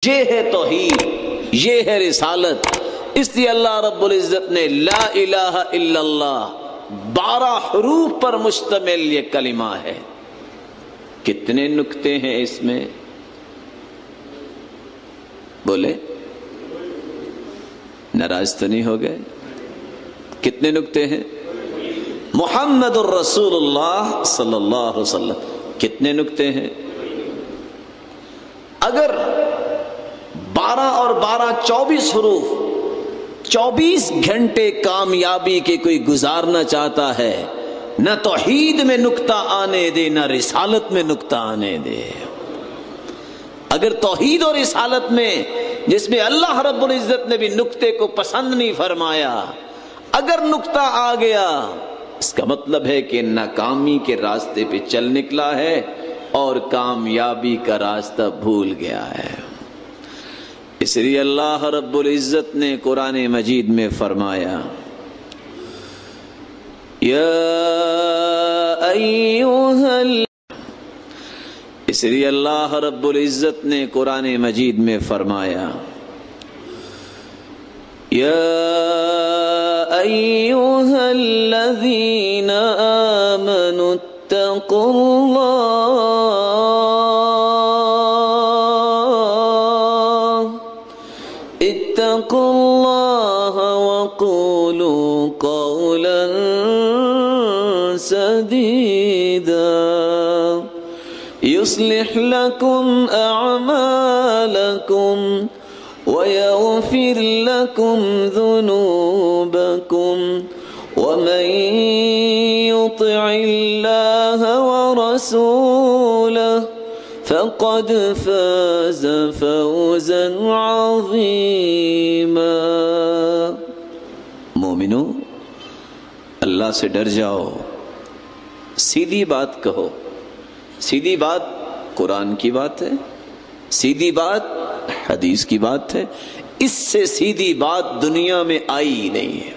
یہ ہے توحید، یہ ہے رسالت۔ اس لیے اللہ رب العزت نے لا الہ الا اللہ 12 حروف پر مشتمل یہ کلمہ ہے۔ کتنے نکتے ہیں اس میں؟ بولے، ناراض تو نہیں ہو گئے؟ کتنے نکتے ہیں؟ محمد الرسول اللہ صلی اللہ علیہ وسلم، کتنے نکتے ہیں؟ اگر 12 اور 12 24 حروف 24 گھنٹے کامیابی کے کوئی گزارنا چاہتا ہے، نہ توحید میں نکتہ آنے دے نہ رسالت میں نکتہ آنے دے۔ اگر توحید اور رسالت میں، جس میں اللہ رب العزت نے بھی نکتے کو پسند نہیں فرمایا، اگر نکتہ آ گیا، اس کا مطلب ہے کہ ناکامی کے راستے پہ چل نکلا ہے اور کامیابی کا راستہ بھول گیا ہے۔ اس لیے اللہ رب العزت نے قرآن مجید میں فرمایا، اس لیے اللہ رب العزت نے قرآن مجید میں فرمایا، یا ایھا الذین آمنوا اتقوا اللہ وقولوا قولا سدیدا يصلح لكم أعمالكم ويغفر لكم ذنوبكم ومن يطع الله ورسوله فقد فاز فوزا عظيما۔ مومنو، اللہ سے ڈر جاؤ، سیدھی بات کہو۔ سیدھی بات قرآن کی بات ہے، سیدھی بات حدیث کی بات ہے، اس سے سیدھی بات دنیا میں آئی ہی نہیں ہے۔